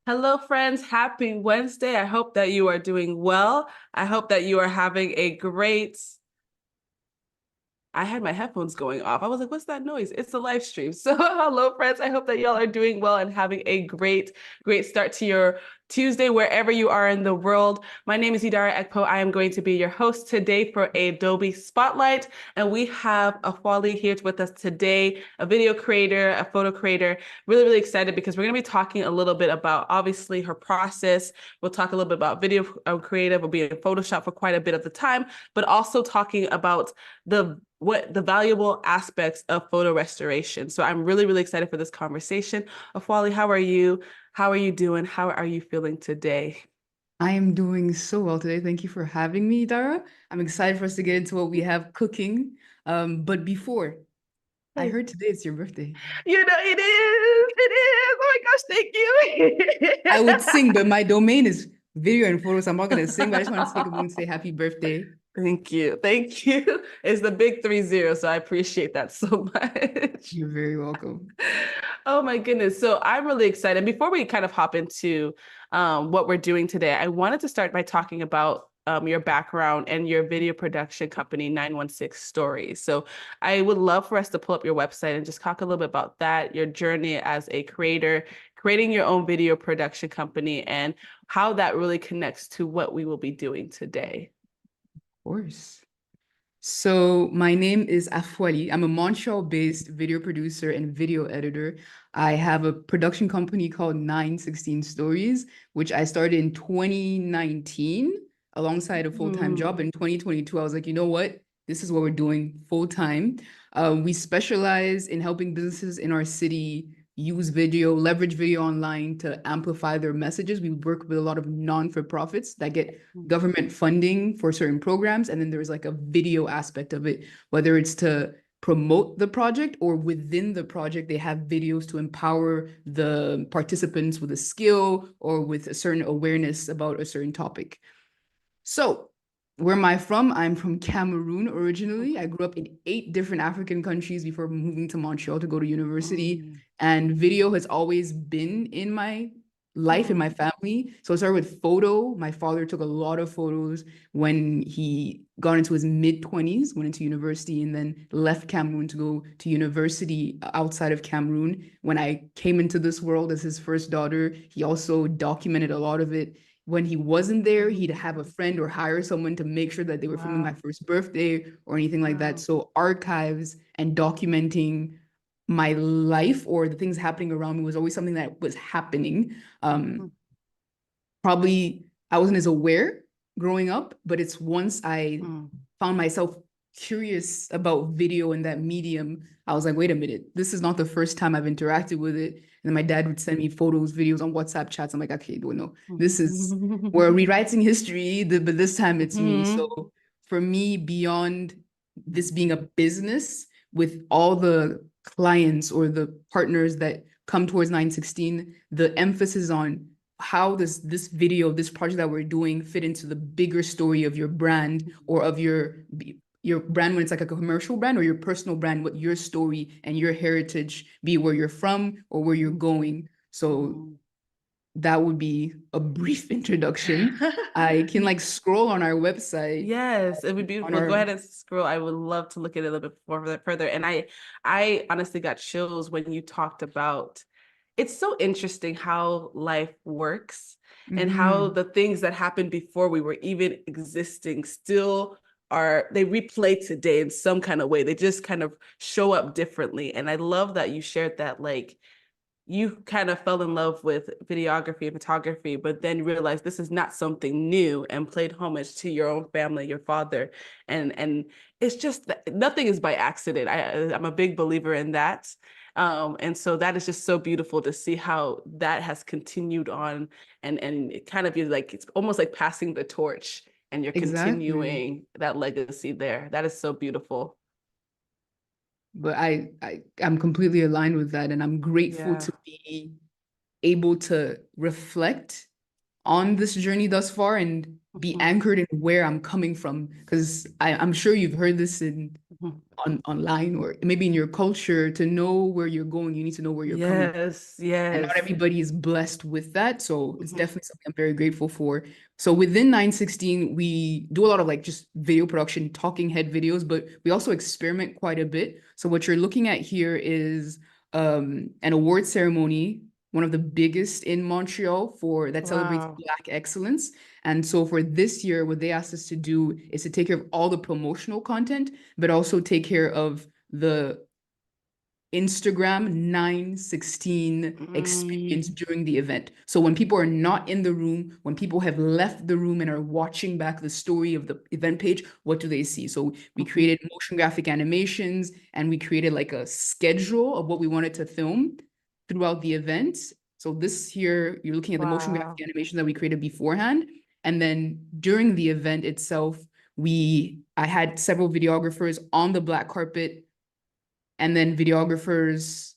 Hello, friends. Happy Wednesday. I hope that you are doing well. I hope that you are having a great. I had my headphones going off. I was like, what's that noise? It's a live stream. So, hello, friends. I hope that y'all are doing well and having a great start to your Tuesday, wherever you are in the world. My name is Idara Ekpo. I am going to be your host today for Adobe Spotlight. And we have Afoali here with us today, a video creator, a photo creator. Really excited because we're going to be talking a little bit about obviously her process. We'll talk a little bit about video creative. We'll be in Photoshop for quite a bit of the time, but also talking about the valuable aspects of photo restoration. So I'm really excited for this conversation. Afoali, how are you? How are you doing? How are you feeling today? I am doing so well today. Thank you for having me, Dara. I'm excited for us to get into what we have cooking. But before, I heard today it's your birthday. You know, it is. It is. Oh my gosh, thank I would you. sing, but my domain is video and photos. I'm not gonna sing, but I just want to take a moment to say happy birthday. Thank you. Thank you. It's the big 30, so I appreciate that so much. You're very welcome. Oh my goodness. So I'm really excited. Before we kind of hop into what we're doing today, I wanted to start by talking about your background and your video production company, 916 Stories. So I would love for us to pull up your website and just talk a little bit about that, your journey as a creator, creating your own video production company, and how that really connects to what we will be doing today. Of course. So my name is Afoali. I'm a Montreal-based video producer and video editor. I have a production company called 916 Stories, which I started in 2019 alongside a full-time job. In 2022, I was like, you know what? This is what we're doing full-time. We specialize in helping businesses in our city use video, leverage video online to amplify their messages. We work with a lot of non-for-profits that get government funding for certain programs. And then there's like a video aspect of it, whether it's to promote the project or within the project, they have videos to empower the participants with a skill or with a certain awareness about a certain topic. So where am I from? I'm from Cameroon originally. I grew up in 8 different African countries before moving to Montreal to go to university. And video has always been in my life, in my family. So I started with photo. My father took a lot of photos when he got into his mid-20s, went into university, and then left Cameroon to go to university outside of Cameroon. When I came into this world as his first daughter, he also documented a lot of it. When he wasn't there, he'd have a friend or hire someone to make sure that they were filming my first birthday or anything like that. So archives and documenting my life or the things happening around me was always something that was happening. Probably I wasn't as aware growing up, but it's once I found myself curious about video and that medium, I was like, wait a minute, this is not the first time I've interacted with it. And then my dad would send me photos, videos on WhatsApp chats. I'm like, okay, no, this is, we're rewriting history, but this time it's me. So for me, beyond this being a business with all the clients or the partners that come towards 916, the emphasis on how does this video, this project that we're doing fit into the bigger story of your brand or of your brand when it's like a commercial brand or your personal brand, what your story and your heritage be where you're from or where you're going. So that would be a brief introduction. I can like scroll on our website. Yes, it would be beautiful. Go ahead and scroll. I would love to look at it a little bit further. And I honestly got chills when you talked about it's so interesting how life works and how the things that happened before we were even existing still they replay today in some kind of way. They just kind of show up differently. And I love that you shared that, like, you kind of fell in love with videography and photography, but then realized this is not something new and played homage to your own family, your father. And it's just that nothing is by accident. I'm a big believer in that. And so that is just so beautiful to see how that has continued on and it kind of is like, it's almost like passing the torch and you're continuing that legacy there. That is so beautiful. But I'm completely aligned with that. And I'm grateful to be able to reflect on this journey thus far and be anchored in where I'm coming from. Because I'm sure you've heard this in Mhm. online, or maybe in your culture. To know where you're going, you need to know where you're coming from. Yes, And not yes. everybody is blessed with that. So it's Mhm. definitely something I'm very grateful for. So within 916, we do a lot of like just video production, talking head videos, but we also experiment quite a bit. So what you're looking at here is an award ceremony, one of the biggest in Montreal for that celebrates Wow. Black excellence. And so for this year, what they asked us to do is to take care of all the promotional content, but also take care of the Instagram 916 Mm, experience during the event. So when people are not in the room, when people have left the room and are watching back the story of the event page, what do they see? So we mhm. created motion graphic animations, and we created like a schedule of what we wanted to film throughout the event. So this here, you're looking at the motion graphic Wow. animation that we created beforehand. And then during the event itself, I had several videographers on the black carpet, and then videographers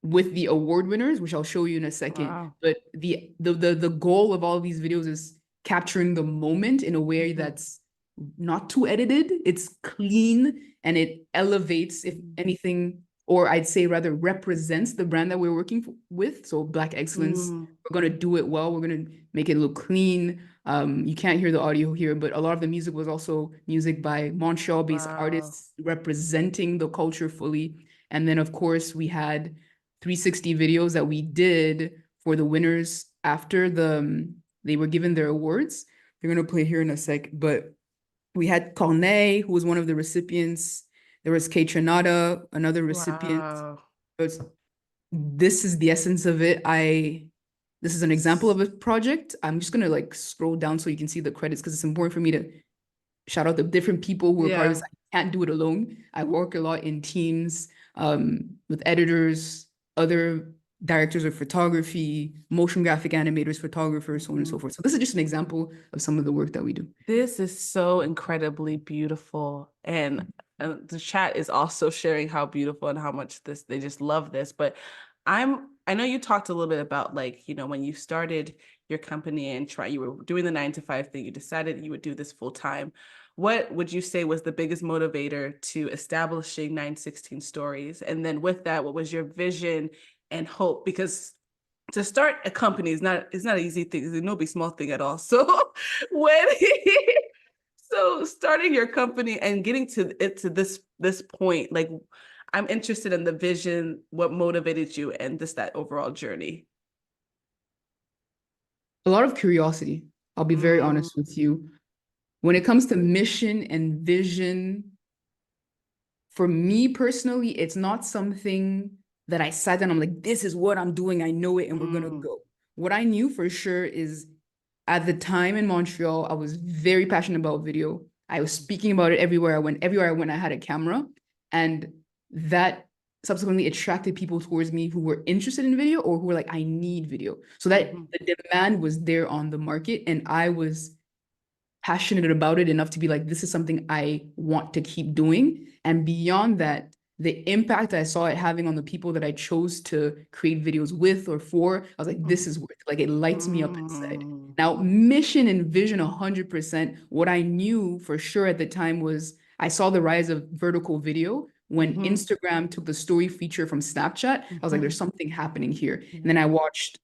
with the award winners, which I'll show you in a second. Wow. But the goal of all of these videos is capturing the moment in a way Mhm. that's not too edited. It's clean and it elevates, if Mhm. anything, or I'd say rather represents the brand that we're working with. So Black Excellence, Mm, we're gonna do it well. We're gonna make it look clean. You can't hear the audio here, but a lot of the music was also music by Montreal-based wow. artists representing the culture fully. And then, of course, we had 360 videos that we did for the winners after they were given their awards. They're gonna play here in a sec, but we had Corneille, who was one of the recipients. There was Kate Trinata, another recipient. Wow. But this is the essence of it. This is an example of a project. I'm just gonna like scroll down so you can see the credits, because it's important for me to shout out the different people who are part of Yeah. this. I can't do it alone. I work a lot in teams, with editors, other directors of photography, motion graphic animators, photographers, so on and so Mhm. forth. So this is just an example of some of the work that we do. This is so incredibly beautiful. And the chat is also sharing how beautiful and how much they just love this. But I know you talked a little bit about like, when you started your company and you were doing the 9 to 5 thing, you decided you would do this full time. What would you say was the biggest motivator to establishing 916 Stories? And then with that, what was your vision and hope? Because to start a company is not an easy thing. It's no big small thing at all. So when so starting your company and getting to it to this point, like I'm interested in the vision, what motivated you, and just that overall journey. A lot of curiosity. I'll be very Mm, honest with you. When it comes to mission and vision, for me personally, it's not something that I sat down, I'm like, this is what I'm doing. I know it and we're gonna mm, go. What I knew for sure is at the time in Montreal, I was very passionate about video. I was speaking about it everywhere I went. Everywhere I went, I had a camera. And that subsequently attracted people towards me who were interested in video or who were like, I need video. So that mhm, the demand was there on the market. And I was passionate about it enough to be like, this is something I want to keep doing. And beyond that, the impact I saw it having on the people that I chose to create videos with or for, I was like, this is worth it. Like, it lights me up inside. mm, Now, mission and vision 100%. What I knew for sure at the time was I saw the rise of vertical video. When mhm, Instagram took the story feature from Snapchat, I was like, mhm, there's something happening here. And then I yeah. watched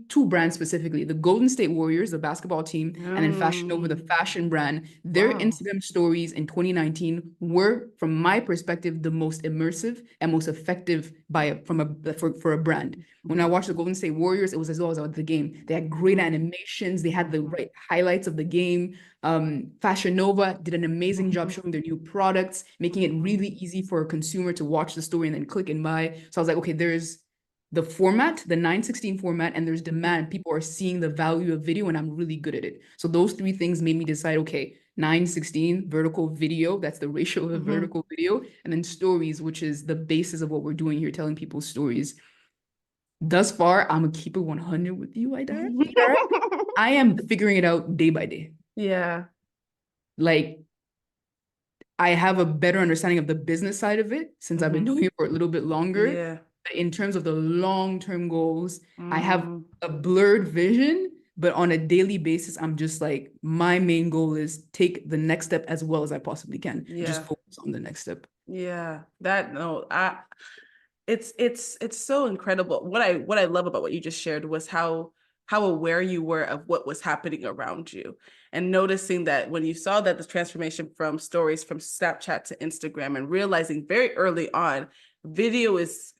two brands specifically, the Golden State Warriors, the basketball team, and then Fashion Nova, the Mm, fashion brand. Their wow. Instagram stories in 2019 were, from my perspective, the most immersive and most effective for a brand. When I Mhm, watched the Golden State Warriors, it was as well as I was the game. They had great mhm, animations. They had the mhm, right highlights of the game. Fashion Nova did an amazing job mhm, showing their new products, making it mhm, really easy for a consumer to watch the story and then click and buy. So I was like, okay, there's the format, the 916 format, and there's mhm, demand. People are seeing the value of video, and I'm really good at it. So those three things made me decide, okay, 916 vertical video, that's the ratio of mhm. vertical video, and then stories, which is the basis of what we're doing here, telling people stories. Thus far, I'm gonna keep it 100 with you, Idara. I am figuring it out day by day. Yeah. Like, I have a better understanding of the business side of it since I've been Mhm. doing it for a little bit longer. Yeah. But in terms of the long-term goals, I have Mm, a blurred vision, But on a daily basis, I'm just like, my main goal is take the next step as well as I possibly can. Just Yeah. focus on the next step. Yeah. That no, I it's so incredible. What I love about what you just shared was how aware you were of what was happening around you, and noticing that when you saw that the transformation from stories from Snapchat to Instagram, and realizing very early on video is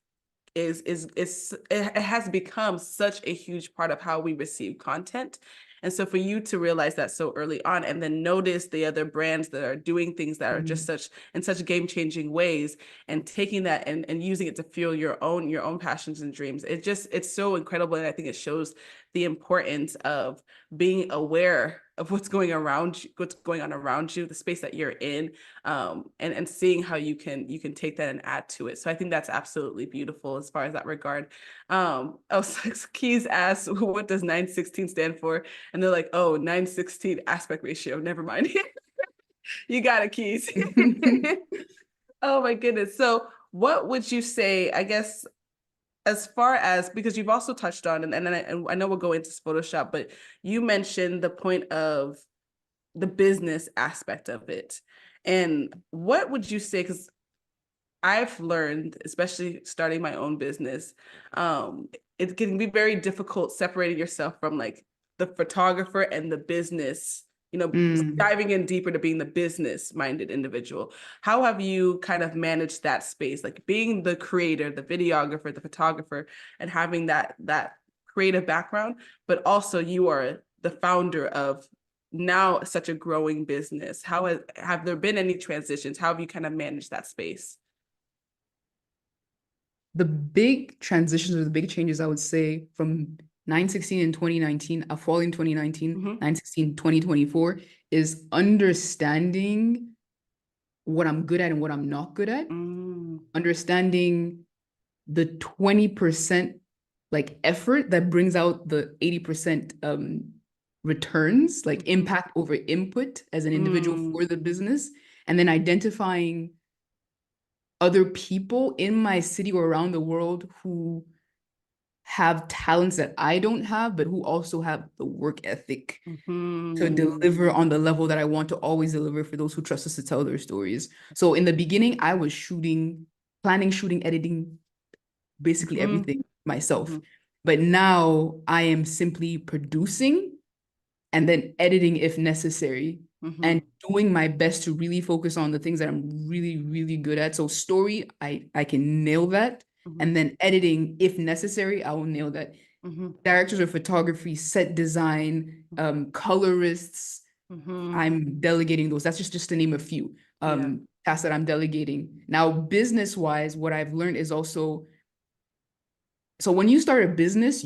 it has become such a huge part of how we receive content. And so for you to realize that so early on, and then notice the other brands that are doing things that are just such in such game-changing ways, and taking that and using it to fuel your own passions and dreams, it's so incredible. And I think it shows the importance of being aware of what's going around you, what's going on around you, the space that you're in, and seeing how you can take that and add to it. So I think that's absolutely beautiful as far as that regard. Keys asked, what does 916 stand for? And they're like, oh, 916 aspect ratio. Never mind. You got it, Keys. Oh my goodness. So what would you say, I guess, as far as, because you've also touched on, and I know we'll go into Photoshop, but you mentioned the point of the business aspect of it. And what would you say, because I've learned, especially starting my own business, it can be very difficult separating yourself from like the photographer and the business, diving in deeper to being the business minded individual. How have you kind of managed that space, like being the creator, the videographer, the photographer, and having that creative background, but also you are the founder of now such a growing business? Have there been any transitions? How have you kind of managed that space? The big transitions or the big changes, I would say, from 916 in 2019, Afoali in 2019, 916 2024, is understanding what I'm good at and what I'm not good at. Understanding the 20% like effort that brings out the 80% returns, like impact over input as an individual for the business, and then identifying other people in my city or around the world who have talents that I don't have, but who also have the work ethic to deliver on the level that I want to always deliver for those who trust us to tell their stories. So in the beginning, I was planning, shooting, editing, basically everything myself. But now I am simply producing and then editing if necessary, and doing my best to really focus on the things that I'm really, really good at. So story, I can nail that. And then editing, if necessary, I will nail that. Directors of photography, set design, colorists, I'm delegating those. That's just to name a few tasks that I'm delegating. Now, business-wise, what I've learned is also, so when you start a business,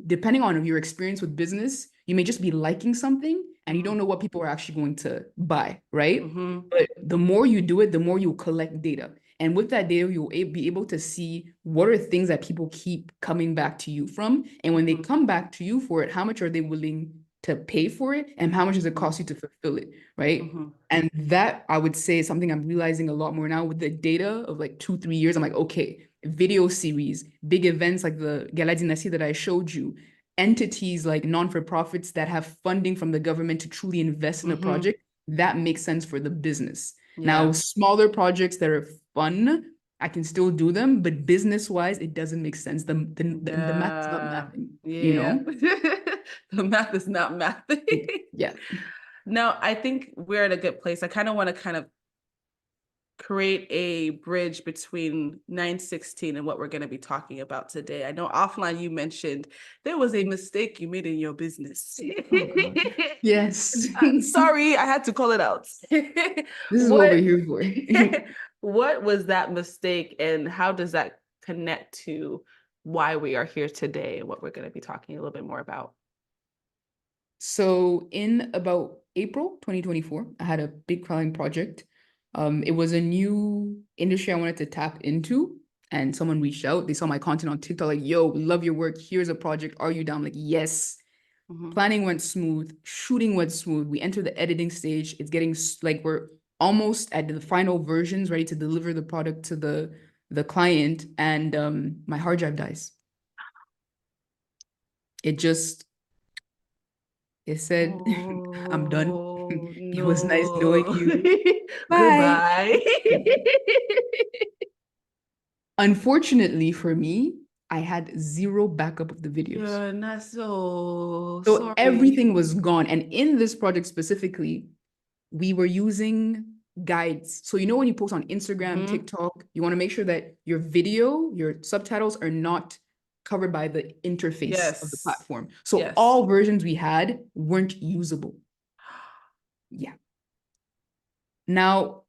depending on your experience with business, you may just be liking something and you don't know what people are actually going to buy, right? But the more you do it, the more you collect data. And with that data, you'll be able to see what are things that people keep coming back to you from. And when they come back to you for it, how much are they willing to pay for it? And how much does it cost you to fulfill it, right? And that, I would say, is something I'm realizing a lot more now with the data of like 2-3 years. I'm like, okay, video series, big events like the Gala Dynasty that I showed you, entities like non-for-profits that have funding from the government to truly invest in a project, that makes sense for the business. Now, smaller projects that are fun, I can still do them, but business-wise, it doesn't make sense. The math is not mathing, you know? The math is not mathing. Yeah. Now, I think we're at a good place. I kind of want to kind of create a bridge between 916 and what we're going to be talking about today. I know offline you mentioned there was a mistake you made in your business. Oh, yes. Sorry, I had to call it out. This is what we're here for. What was that mistake, and how does that connect to why we are here today and what we're going to be talking a little bit more about? So in about April 2024, I had a big crawling project. It was a new industry I wanted to tap into, and someone reached out. They saw my content on TikTok, like, yo, love your work. Here's a project. Are you down? I'm like, yes. Planning went smooth. Shooting went smooth. We entered the editing stage. It's getting like we're almost at the final versions, ready to deliver the product to the client, and my hard drive dies. It just It said, I'm done. Oh It was nice knowing no. you. Bye. Goodbye. Unfortunately for me, I had zero backup of the videos. You're not so So sorry. everything was gone. And in this project specifically, we were using guides. So you know when you post on Instagram, Hmm. TikTok, you want to make sure that your video, your subtitles are not covered by the interface of the Yes. platform. So Yes. all versions we had weren't usable. Yeah. Now,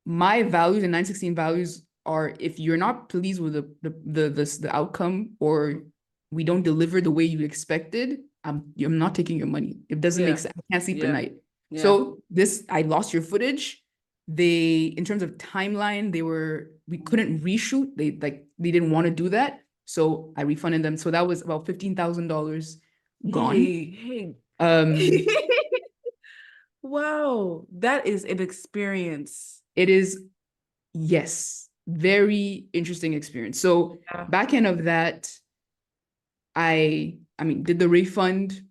my values and 916 values are if you're not pleased with the outcome or we don't deliver the way you expected, I'm not taking your money. It doesn't make Yeah. sense. I can't sleep at Yeah. night. Yeah. So this, I lost your footage. They, in terms of timeline, we couldn't reshoot. They didn't want to do that. So I refunded them. So that was about $15,000 gone. Hey, Um, hey. Wow, that is an experience. it is, yes, very interesting experience. So Yeah. back end of that, I mean, did the refund,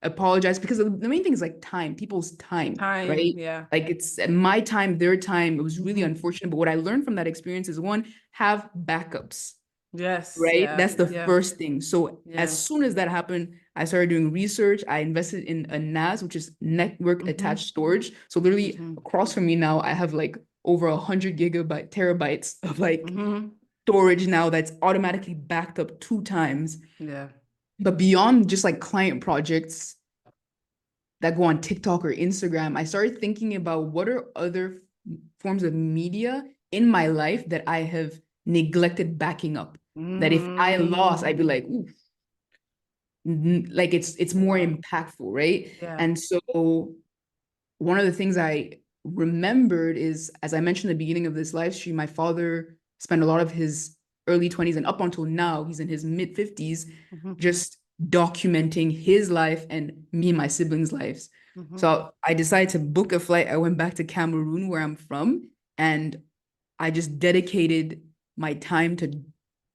apologize because the main thing is like time, people's time, Time, right? yeah. Like it's my time, their time. It was really Hmm. unfortunate. But what I learned from that experience is one, have backups, Yes, right? yeah, That's the yeah, first thing. So as yeah. soon as that happened, I started doing research. I invested in a NAS, which is network Hmm. attached storage. So literally Hmm. across from me now, I have like over 100 terabytes of like Hmm. storage now that's automatically backed up 2 times. Yeah. But beyond just like client projects that go on TikTok or Instagram, I started thinking about what are other forms of media in my life that I have neglected backing up. That if I lost, I'd be like, Mm. ooh, like it's more Yeah, impactful, right? yeah. And so one of the things I remembered is, as I mentioned at the beginning of this live stream, my father spent a lot of his early 20s and up until now, he's in his mid 50s, Hmm. just documenting his life and me and my siblings' lives. Hmm. So I decided to book a flight. I went back to Cameroon, where I'm from, and I just dedicated my time to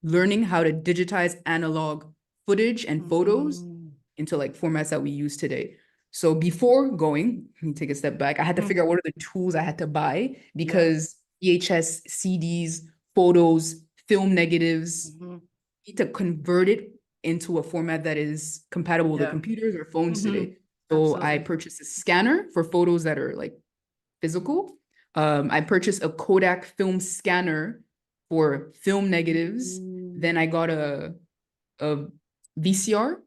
learning how to digitize analog footage and photos Hmm. into like formats that we use today. So before going, let me take a step back. I had to Hmm. figure out what are the tools I had to buy Yeah. because VHS, CDs, photos, film negatives, Hmm. need to convert it into a format that is compatible with Yeah. computers or phones Hmm. today. So I Absolutely. purchased a scanner for photos that are like physical. I purchased a Kodak film scanner for film negatives. Then I Mm. got a VCR.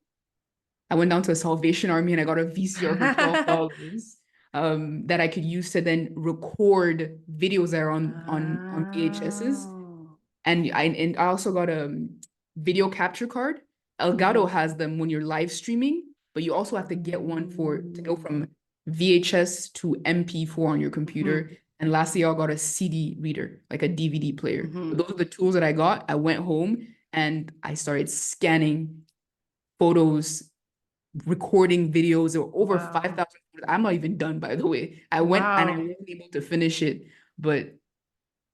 I went down to a Salvation Army and I got a VCR for $12 that I could use to then record videos that are on VHSs. Wow. And I also got a video capture card. Elgato Hmm. has them when you're live streaming, but you also have to get one for to go Mm. from VHS to MP4 on your computer. Hmm. And lastly, I got a CD reader, like a DVD player. But Hmm. those are the tools that I got. I went home and I started scanning photos, recording videos. There were over Wow. 5,000. I'm not even done, by the way. I went and I Wow. wasn't able to finish it, but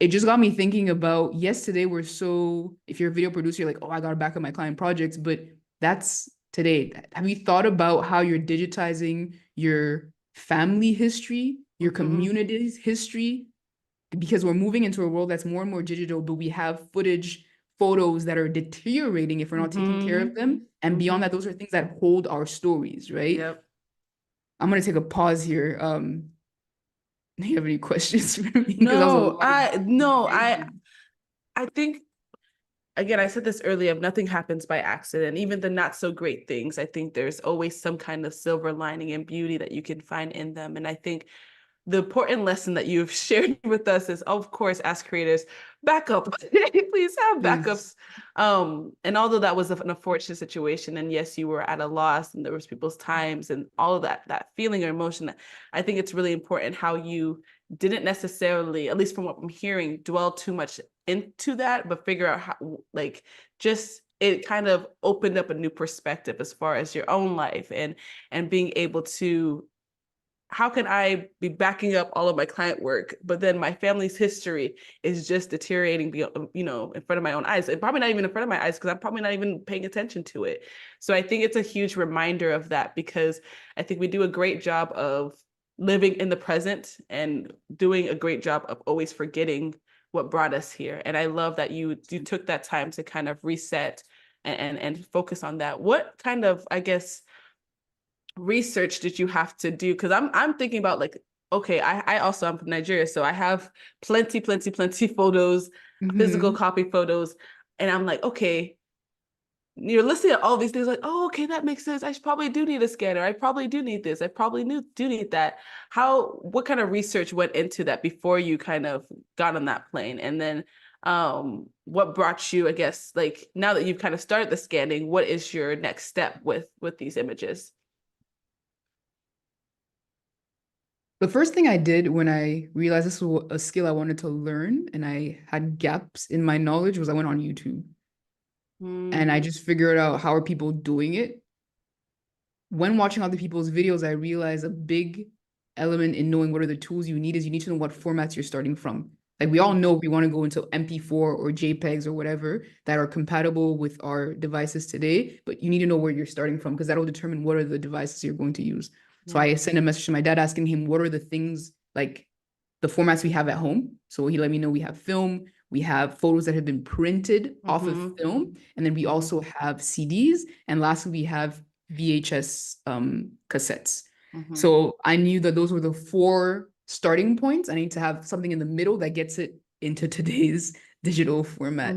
it just got me thinking about yesterday. If you're a video producer, you're like, oh, I got to back up my client projects, but that's today. Have you thought about how you're digitizing your family history, your Hmm. community's history? Because we're moving into a world that's more and more digital, but we have footage, photos that are deteriorating if we're not taking care of Hmm. them. And beyond Hmm. that, those are things that hold our stories, right? Yep. I'm gonna take a pause here. Do you have any questions for me? Because that was a No, lot of information. I think again, I said this earlier, nothing happens by accident. Even the not so great things, I think there's always some kind of silver lining and beauty that you can find in them. And I think the important lesson that you've shared with us is, of course, as creators, backup. Please have Please. backups. And although that was an unfortunate situation, and yes, you were at a loss, and there was people's times and all of that feeling or emotion, I think it's really important how you didn't necessarily, at least from what I'm hearing, dwell too much into that, but figure out how, like, just it kind of opened up a new perspective as far as your own life and being able to how can I be backing up all of my client work, but then my family's history is just deteriorating, in front of my own eyes, and probably not even in front of my eyes because I'm probably not even paying attention to it. So I think it's a huge reminder of that, because I think we do a great job of living in the present and doing a great job of always forgetting what brought us here. And I love that you took that time to kind of reset and focus on that. What kind of, I guess, research did you have to do? Because I'm thinking about, like, okay, I also, I'm from Nigeria, so I have plenty photos, physical copy photos, and I'm like, okay, you're listening at all these things, like, oh, okay, that makes sense. I probably do need a scanner. I probably do need this. I probably do need that. What kind of research went into that before you kind of got on that plane? And then what brought you, I guess, like, now that you've kind of started the scanning, what is your next step with these images? The first thing I did when I realized this was a skill I wanted to learn and I had gaps in my knowledge was I went on YouTube and I just figured out how are people doing it. When watching other people's videos, I realized a big element in knowing what are the tools you need is you need to know what formats you're starting from. Like we all know we want to go into MP4 or JPEGs or whatever that are compatible with our devices today, but you need to know where you're starting from because that'll determine what are the devices you're going to use. So I sent a message to my dad asking him what are the things, like the formats we have at home. So he let me know we have film, we have photos that have been printed off of film, and then we also have CDs, and lastly we have VHS cassettes. So I knew that those were the 4 starting points. I need to have something in the middle that gets it into today's digital format.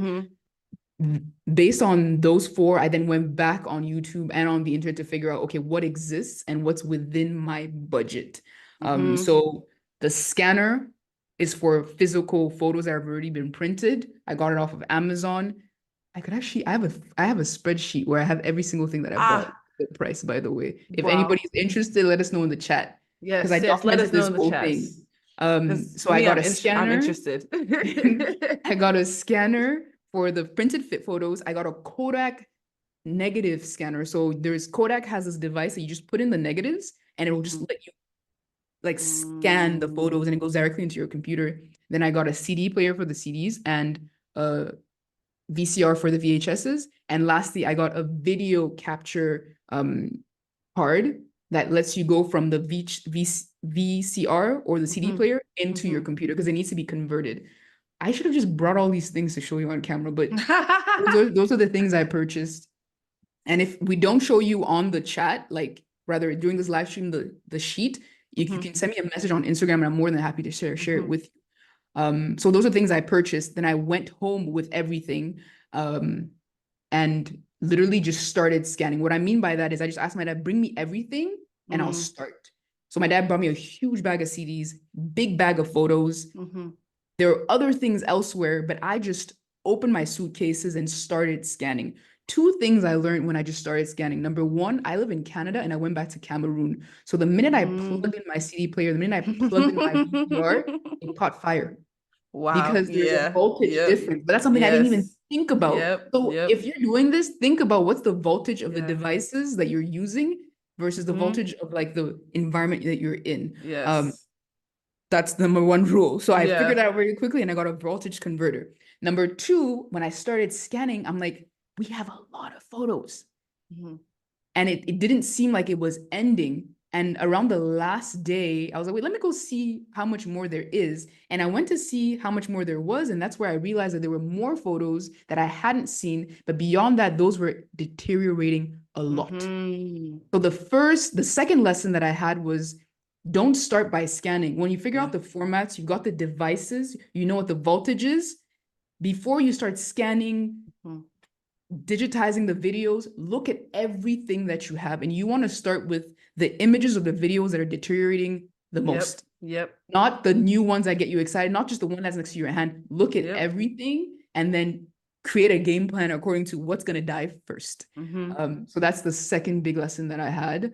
Based on those 4, I then went back on YouTube and on the internet to figure out, okay, what exists and what's within my budget. So the scanner is for physical photos that have already been printed. I got it off of Amazon. I have a spreadsheet where I have every single thing that I bought. The price, by the way. If anybody's interested, let us know in the chat. Because I let us documented know this in the whole chat. thing. So I got a scanner. I'm interested. I got a scanner for the printed fit photos. I got a Kodak negative scanner. So Kodak has this device that you just put in the negatives and it will just let you like scan the photos and it goes directly into your computer. Then I got a CD player for the CDs and a VCR for the VHSs. And lastly, I got a video capture card that lets you go from the VCR or the CD player into your computer because it needs to be converted. I should have just brought all these things to show you on camera, but those are the things I purchased. And if we don't show you on the chat, like rather during this live stream, the sheet, you can send me a message on Instagram and I'm more than happy to share it with you. So those are things I purchased. Then I went home with everything and literally just started scanning. What I mean by that is I just asked my dad, bring me everything and I'll start. So my dad brought me a huge bag of CDs, big bag of photos. There are other things elsewhere, but I just opened my suitcases and started scanning. 2 things I learned when I just started scanning. Number 1, I live in Canada and I went back to Cameroon. So the minute I plugged in my CD player, the minute I plugged in my VCR, it caught fire. Wow. Because there's a voltage difference. But that's something I didn't even think about. So if you're doing this, think about what's the voltage of the devices that you're using versus the voltage of like the environment that you're in. That's number 1 rule. So I figured out very quickly and I got a voltage converter. Number 2, when I started scanning, I'm like, we have a lot of photos. And it didn't seem like it was ending. And around the last day, I was like, wait, let me go see how much more there is. And I went to see how much more there was. And that's where I realized that there were more photos that I hadn't seen. But beyond that, those were deteriorating a lot. So the second lesson that I had was don't start by scanning. When you figure out the formats, you got the devices, you know what the voltage is. Before you start scanning, digitizing the videos, look at everything that you have. And you want to start with the images of the videos that are deteriorating the most. Not the new ones that get you excited, not just the one that's next to your hand. Look at everything and then create a game plan according to what's going to die first. So that's the second big lesson that I had.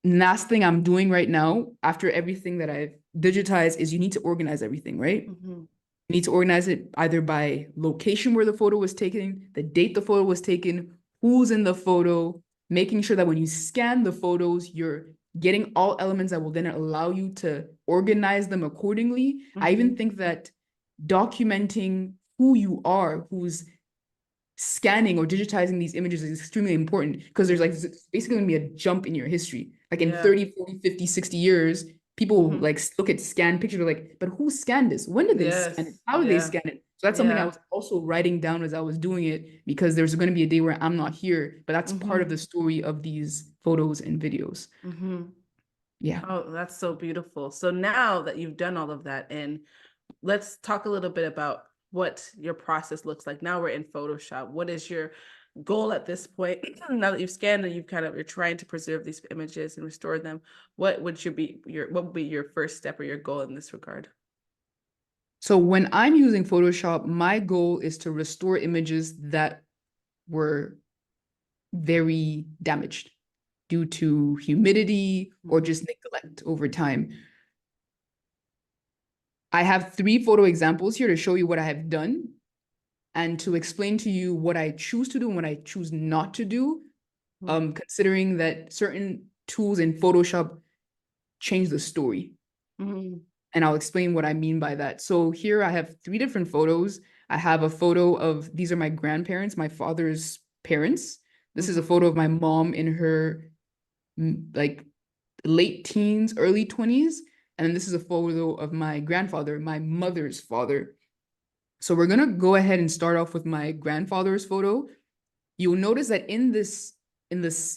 Last thing I'm doing right now, after everything that I've digitized, is you need to organize everything, right? You need to organize it either by location where the photo was taken, the date the photo was taken, who's in the photo, making sure that when you scan the photos, you're getting all elements that will then allow you to organize them accordingly. I even think that documenting who you are, who's scanning or digitizing these images is extremely important, because there's like basically going to be a jump in your history. Like in 30, 40, 50, 60 years, people like look at scanned pictures, they're like, but who scanned this? When did they scan it? How did they scan it? So that's something I was also writing down as I was doing it, because there's going to be a day where I'm not here, but that's part of the story of these photos and videos. Yeah. Oh, that's so beautiful. So now that you've done all of that, and let's talk a little bit about what your process looks like. Now we're in Photoshop. What is your goal at this point? Now that you've scanned and you're trying to preserve these images and restore them, what would be your first step or your goal in this regard? So when I'm using Photoshop, my goal is to restore images that were very damaged due to humidity or just neglect over time. I have 3 photo examples here to show you what I have done and to explain to you what I choose to do and what I choose not to do, considering that certain tools in Photoshop change the story. And I'll explain what I mean by that. So here I have 3 different photos. I have a photo of, these are my grandparents, my father's parents. This is a photo of my mom in her like late teens, early 20s. And then this is a photo of my grandfather, my mother's father. So we're gonna go ahead and start off with my grandfather's photo. You'll notice that in this,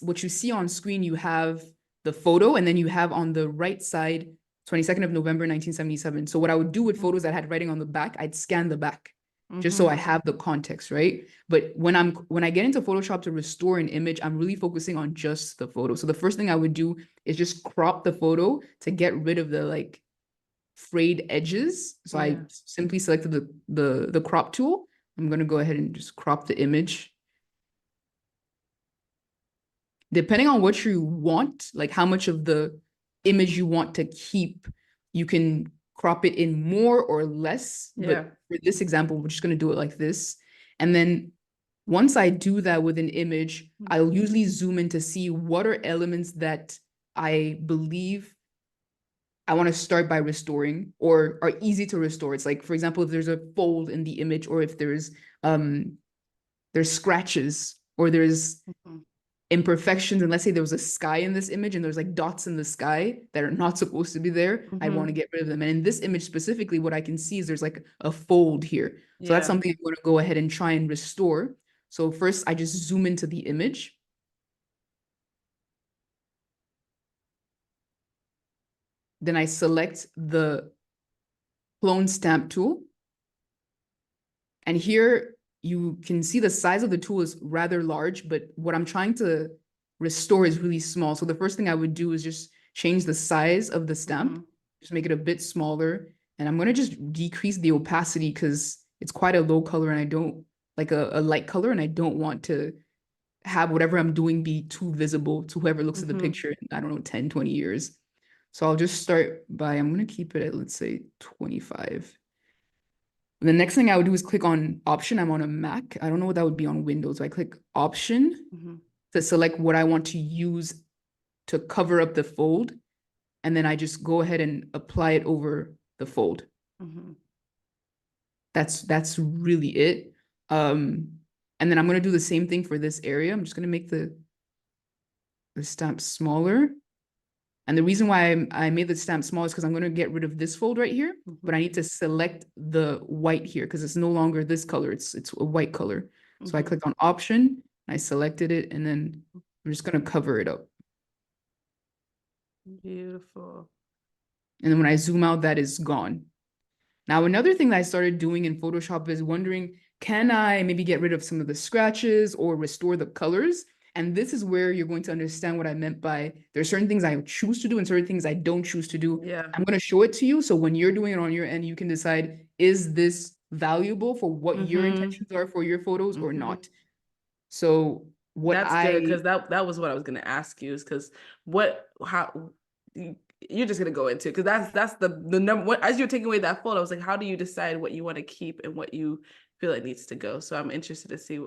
what you see on screen, you have the photo, and then you have on the right side, 22nd of November, 1977. So what I would do with photos that had writing on the back, I'd scan the back just so I have the context, right? But when I get into Photoshop to restore an image, I'm really focusing on just the photo. So the first thing I would do is just crop the photo to get rid of the like frayed edges. So I simply selected the crop tool. I'm gonna go ahead and just crop the image. Depending on what you want, like how much of the image you want to keep, you can crop it in more or less. But for this example, we're just going to do it like this. And then once I do that with an image, I'll usually zoom in to see what are elements that I believe I want to start by restoring or are easy to restore. It's like, for example, if there's a fold in the image, or if there's scratches, or there's imperfections, and let's say there was a sky in this image and there's like dots in the sky that are not supposed to be there, I want to get rid of them. And in this image specifically, what I can see is there's like a fold here. So that's something I'm going to go ahead and try and restore. So first I just zoom into the image. Then I select the clone stamp tool. And here you can see the size of the tool is rather large, but what I'm trying to restore is really small. So the first thing I would do is just change the size of the stamp, just make it a bit smaller. And I'm going to just decrease the opacity because it's quite a low color, and I don't like a light color, and I don't want to have whatever I'm doing be too visible to whoever looks at the picture in, I don't know, 10, 20 years. So I'll just start by, I'm going to keep it at, let's say, 25. The next thing I would do is click on Option. I'm on a Mac. I don't know what that would be on Windows. So I click Option to select what I want to use to cover up the fold. And then I just go ahead and apply it over the fold. That's really it. And then I'm going to do the same thing for this area. I'm just going to make the stamp smaller. And the reason why I made the stamp small is because I'm going to get rid of this fold right here, but I need to select the white here because it's no longer this color. It's a white color. So I clicked on Option, I selected it, and then I'm just going to cover it up. Beautiful. And then when I zoom out, that is gone. Now, another thing that I started doing in Photoshop is wondering, can I maybe get rid of some of the scratches or restore the colors? And this is where you're going to understand what I meant by there's certain things I choose to do and certain things I don't choose to do. I'm going to show it to you. So when you're doing it on your end, you can decide, is this valuable for what your intentions are for your photos or not? So that's good, because that was what I was going to ask you, is because how you're just going to go into, because that's the number, as you're taking away that photo, I was like, how do you decide what you want to keep and what you feel it needs to go? So I'm interested to see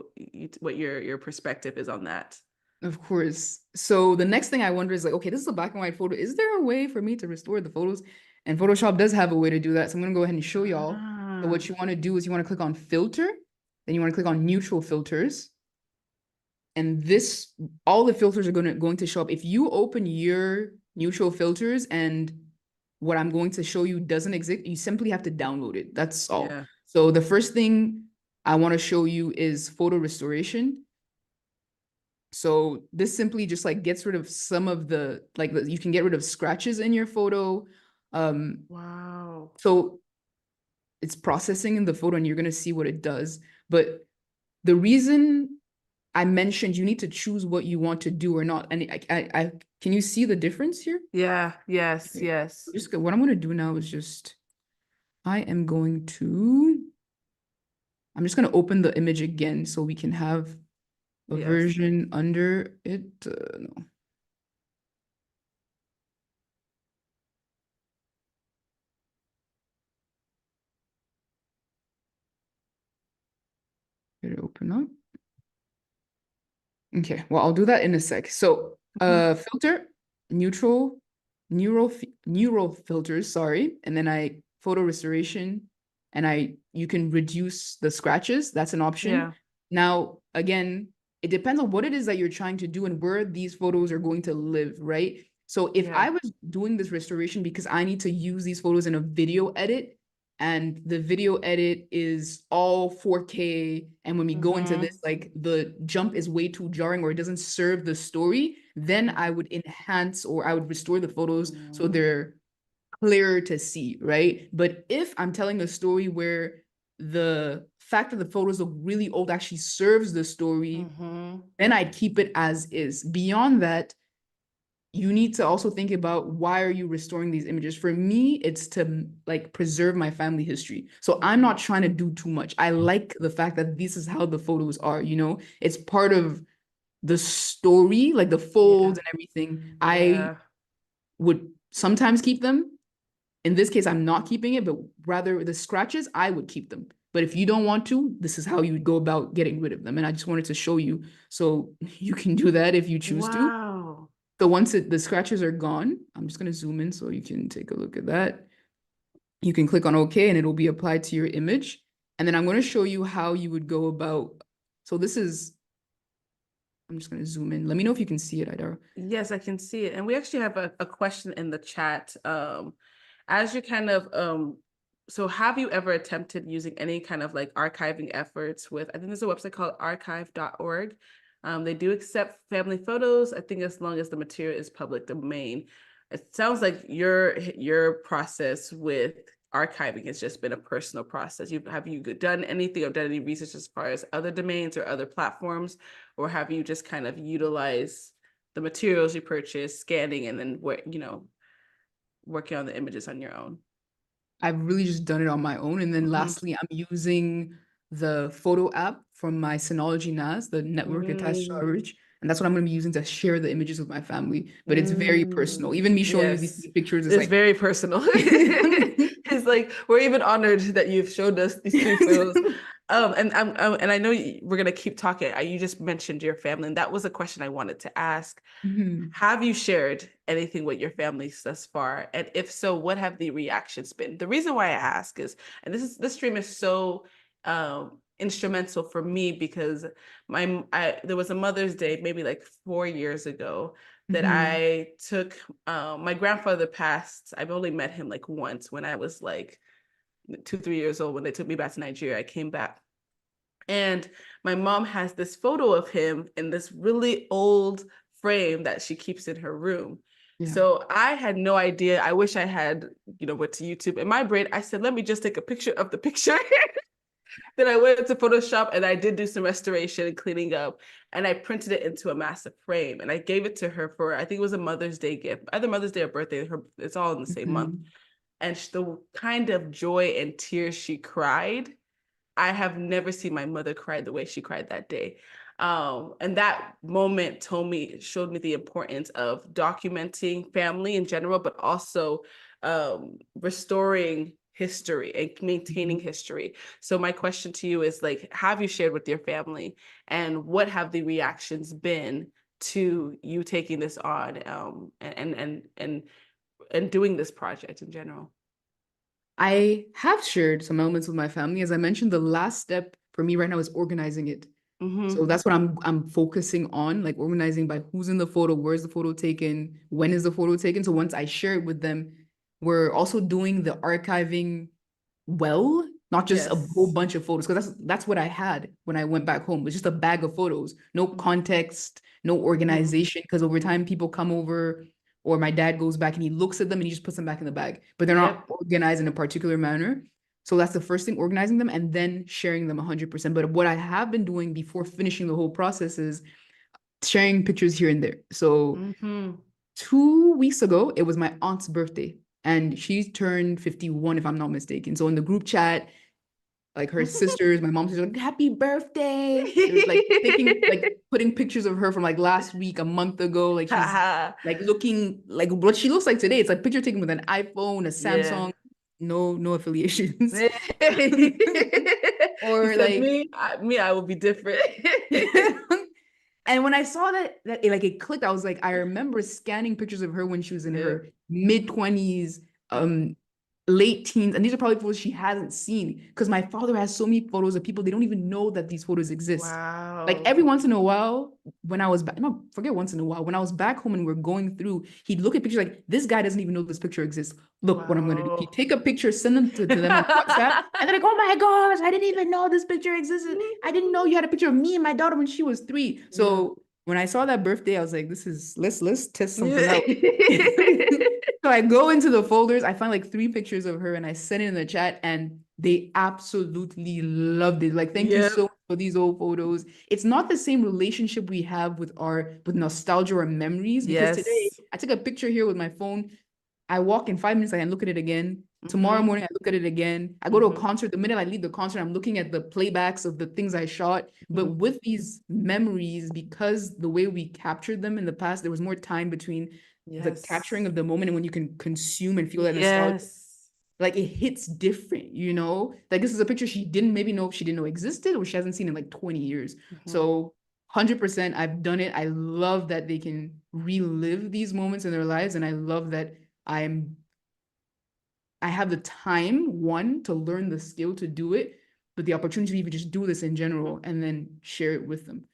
what your perspective is on that. Of course. So the next thing I wonder is like, okay, this is a black and white photo. Is there a way for me to restore the photos? And Photoshop does have a way to do that. So I'm gonna go ahead and show y'all. So Ah, what you want to do is you want to click on filter, then you want to click on neutral filters. And this, all the filters are going to show up. If you open your neutral filters and what I'm going to show you doesn't exist, you simply have to download it. That's all. yeah. So the first thing I want to show you is photo restoration. So this simply just like gets rid of some of the, like you can get rid of scratches in your photo. Wow. So it's processing in the photo and you're going to see what it does. But the reason I mentioned you need to choose what you want to do or not. And I can you see the difference here? Yeah, yes, Okay. yes. Just what I'm going to do now is just, I am going to, I'm just going to open the image again so we can have a Yes. version under it. No. Did it open up? Okay, well, I'll do that in a sec. So, Mhm. filter, neutral, neural filters, sorry, and then I photo restoration, and you can reduce the scratches. That's an option. Yeah, Now, again, it depends on what it is that you're trying to do and where these photos are going to live, right? So, if yeah. I was doing this restoration because I need to use these photos in a video edit, and the video edit is all 4K. And when we go into Mm-hmm. this, like the jump is way too jarring or it doesn't serve the story, then I would enhance or I would restore the photos so Mm-hmm. they're clearer to see, right? But if I'm telling a story where the fact that the photos look really old actually serves the story, Mm-hmm. then I'd keep it as is. Beyond that, you need to also think about why are you restoring these images. For me, it's to like preserve my family history. So I'm Mm-hmm. not trying to do too much. I like the fact that this is how the photos are, it's part of the story, like the Yeah, folds and everything. I yeah. would sometimes keep them. In this case, I'm not keeping it, but rather the scratches, I would keep them. But if you don't want to, this is how you would go about getting rid of them. And I just wanted to show you so you can do that if you choose to. Wow. So once the scratches are gone, I'm just going to zoom in so you can take a look at that. You can click on OK and it'll be applied to your image. And then I'm going to show you how you would go about. So this is, I'm just going to zoom in. Let me know if you can see it, Idara. Yes, I can see it. And we actually have a question in the chat. As you kind of so have you ever attempted using any kind of like archiving efforts with, I think there's a website called archive.org. They do accept family photos, I think as long as the material is public domain. It sounds like your process with archiving has just been a personal process. Have you done anything or done any research as far as other domains or other platforms, or have you just kind of utilized the materials you purchase, scanning, and then working on the images on your own? I've really just done it on my own. And then Mm-hmm. lastly, I'm using the photo app from my Synology NAS, the network attached Mm, storage. And that's what I'm going to be using to share the images with my family. But it's very personal. mm, Even me showing you these yes, pictures is it's like, very personal. It's like we're even honored that you've showed us these three photos. And I know we're gonna keep talking. You just mentioned your family, and that was a question I wanted to ask. Mhm. Have you shared anything with your family thus far? And if so, what have the reactions been? The reason why I ask is, and this stream is so instrumental for me because there was a Mother's Day maybe like 4 years ago that Mhm. I took. My grandfather passed. I've only met him like once when I was like 2, 3 years old when they took me back to Nigeria. I came back. And my mom has this photo of him in this really old frame that she keeps in her room. Yeah. So I had no idea. I wish I had, went to YouTube. In my brain, I said, let me just take a picture of the picture. Then I went to Photoshop and I did do some restoration and cleaning up. And I printed it into a massive frame. And I gave it to her for, I think it was a Mother's Day gift, either Mother's Day or birthday. It's all in the same month. Mhm. And the kind of joy and tears she cried, I have never seen my mother cry the way she cried that day. And that moment showed me the importance of documenting family in general, but also restoring history and maintaining Mhm. history. So my question to you is like, have you shared with your family and what have the reactions been to you taking this on and doing this project in general? I have shared some elements with my family. As I mentioned, the last step for me right now is organizing it. So that's what I'm focusing on, like organizing by who's in the photo, where's the photo taken, when is the photo taken. So once I share it with them, we're also doing the archiving well, not just a whole Yes. bunch of photos, because that's what I had when I went back home. It was just a bag of photos, no context, no organization. Because over time, people come over, or my dad goes back and he looks at them and he just puts them back in the bag, but they're not Yep. organized in a particular manner. So that's the first thing, organizing them and then sharing them 100%. But what I have been doing before finishing the whole process is sharing pictures here and there. So 2 weeks ago, it was my aunt's birthday and she turned 51, if I'm not mistaken. So in the group chat, like her sisters, my mom's like, happy birthday. They're like taking, like putting pictures of her from like last week, a month ago. Like she's like looking like what she looks like today. It's like picture taken with an iPhone, a Yeah. Samsung, no affiliations. He Or said, like I will be different. and when I saw that it, like it clicked, I was like, I remember scanning pictures of her when she was in Yeah. her mid-20s, late teens, and these are probably photos she hasn't seen because my father has so many photos of people they don't even know that these photos exist. Like Wow. every once in a while, when I was back, no, forget once in a while, when I was back home and we're going through, he'd look at pictures like this guy doesn't even know this picture exists. Look what I'm gonna do. He'd Wow. take a picture, send them to them on WhatsApp, and they're like, oh my gosh, I didn't even know this picture existed. I didn't know you had a picture of me and my daughter when she was 3. Yeah. So when I saw that birthday, I was like, this is let's test something Yeah. out. So I go into the folders, I find like 3 pictures of her and I send it in the chat and they absolutely loved it. Like, thank you Yep. so much for these old photos. It's not the same relationship we have with nostalgia or memories because today Yes. I took a picture here with my phone. I walk in 5 minutes, I can look at it again. Tomorrow Mm-hmm. morning, I look at it again. I go to a Mm-hmm. concert. The minute I leave the concert, I'm looking at the playbacks of the things I shot. But Mm-hmm. with these memories, because the way we captured them in the past, there was more time between the capturing Yes. of the moment and when you can consume and feel that nostalgia. Yes. Like it hits different, you know? Like this is a picture she didn't maybe know she didn't know existed or she hasn't seen in like 20 years. Mm-hmm. So 100% I've done it. I love that they can relive these moments in their lives. And I love that I'm I have the time, one, to learn the skill to do it, but the opportunity to even just do this in general and then share it with them.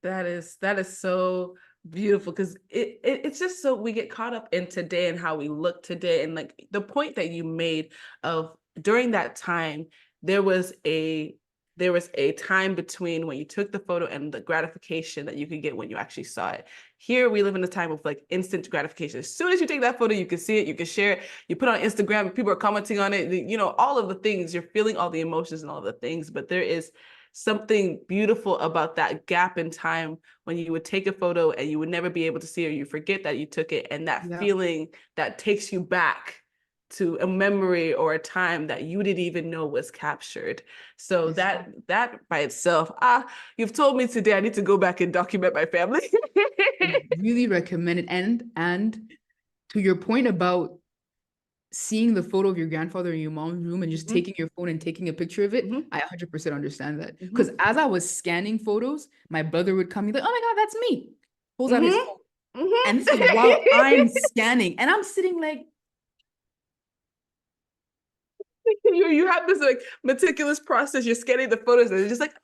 That is so beautiful because it's just so we get caught up in today and how we look today. And like the point that you made of during that time, there was a there was a time between when you took the photo and the gratification that you could get when you actually saw it. Here we live in a time of like instant gratification. As soon as you take that photo, you can see it, you can share it, you put it on Instagram, people are commenting on it, you know, all of the things, you're feeling all the emotions and all the things, but there is something beautiful about that gap in time when you would take a photo and you would never be able to see it, or you forget that you took it, and that Yeah. feeling that takes you back to a memory or a time that you didn't even know was captured. So that by itself, you've told me today I need to go back and document my family. Really recommend it. And to your point about seeing the photo of your grandfather in your mom's room and just Mhm, taking your phone and taking a picture of it, mhm, I 100% understand that. Because mhm, as I was scanning photos, my brother would come, he's like, oh my God, that's me. Pulls out his mhm, phone. mhm. And this is while I'm scanning. And I'm sitting like, You have this like meticulous process. You're scanning the photos, and it's just like,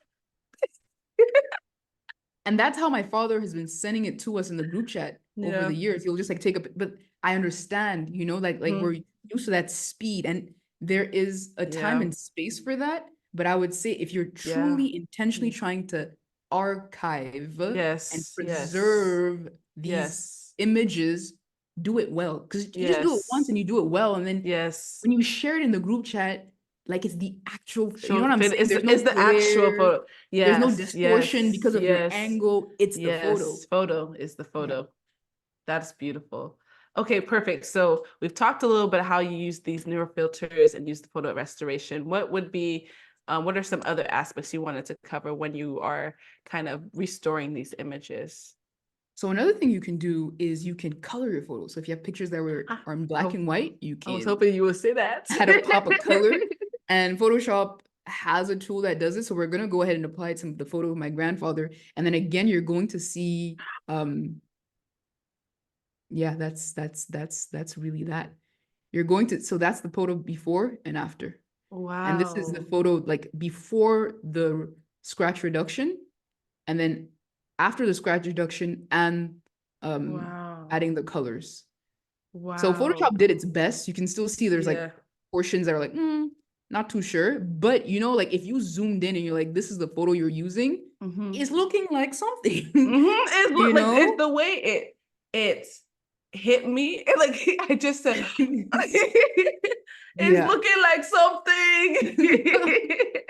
and that's how my father has been sending it to us in the group chat over yeah, the years. He'll just like take a, but I understand, you know, like mhm, we're used to that speed and there is a time yeah, and space for that. But I would say if you're yeah. truly intentionally Mhm. trying to archive and Yes, yes, preserve these yes, images, do it well. Because you just do it once yes, and you do it well. And then yes. when you share it in the group chat, like it's the actual, you know Show what I'm fit saying? is There's no the actual glare, photo. there's no Yes, distortion yes, because of your yes, angle. It's the photo. yes. Photo is the Yeah. photo. That's beautiful. Okay, perfect. So we've talked a little bit how you use these newer filters and use the photo restoration. What would be, what are some other aspects you wanted to cover when you are kind of restoring these images? So another thing you can do is you can color your photos. So if you have pictures that Ah, are in black oh, and white, you I was can hoping you would say that. add a pop of color. And Photoshop has a tool that does it. So we're going to go ahead and apply it to the photo of my grandfather. And then again, you're going to see, yeah, that's really that. You're going to, so that's the photo before and after. And this is the Wow. photo like before the scratch reduction, and then after the scratch reduction and Wow. adding the colors. So Wow. Photoshop did its best. You can still see there's like Yeah. portions that are like, not too sure. But you know, like if you zoomed in and you're like, this is the photo you're using, Mm-hmm. it's looking like something, It's you like it's know? the way it hit me. Like I just said, it's Yeah. looking like something.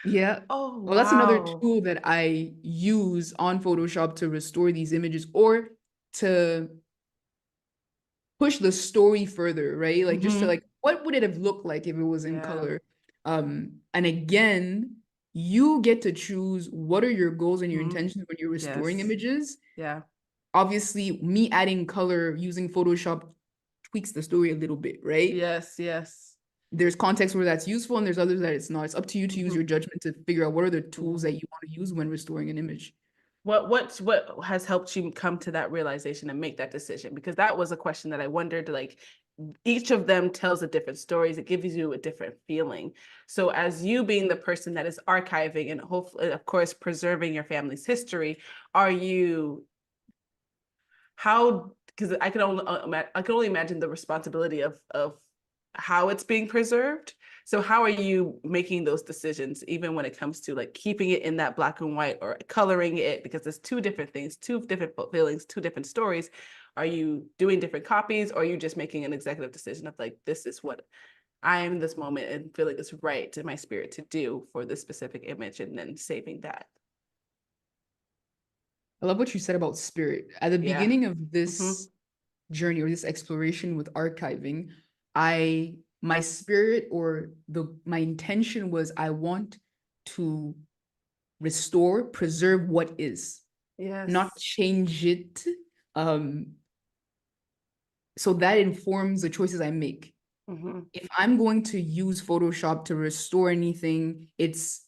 Yeah. Oh Well, that's another wow. tool that I use on Photoshop to restore these images or to push the story further, right? Like just to Mm-hmm. like, what would it have looked like if it was in Yeah. color? And again, you get to choose what are your goals and your Mm-hmm. intentions when you're restoring Yes. images. Yeah. Obviously, me adding color using Photoshop tweaks the story a little bit, right? Yes. Yes. There's context where that's useful and there's others that it's not. It's up to you to use Mm-hmm. your judgment to figure out what are the tools Mm-hmm. that you want to use when restoring an image. What has helped you come to that realization and make that decision? Because that was a question that I wondered, like each of them tells a different stories. It gives you a different feeling. So as you being the person that is archiving and hopefully, of course, preserving your family's history, are you how because I can only imagine the responsibility of how it's being preserved. So how are you making those decisions, even when it comes to like keeping it in that black and white or coloring it? Because it's two different things, two different feelings, two different stories. Are you doing different copies, or are you just making an executive decision of like, this is what I am in this moment and feel like it's right in my spirit to do for this specific image, and then saving that? I love what you said about spirit. At the Yeah. beginning of Mm-hmm. this journey or this exploration with archiving, I my spirit or the my intention was I want to restore, preserve what is, not Yes. change it. Um, so that informs the choices I make. Mm-hmm. If I'm going to use Photoshop to restore anything, it's,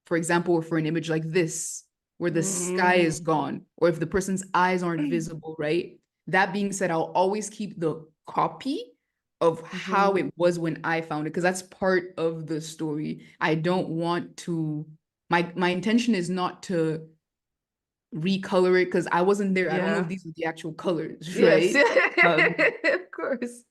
for example, for an image like this, where the sky is Mm-hmm. gone, or if the person's eyes aren't visible, right? That being said, I'll always keep the copy of how Mm-hmm. it was when I found it, because that's part of the story. I don't want to, my intention is not to recolor it because I wasn't there. I don't know if Yeah. these are the actual colors, Yes. right? Um, Of course.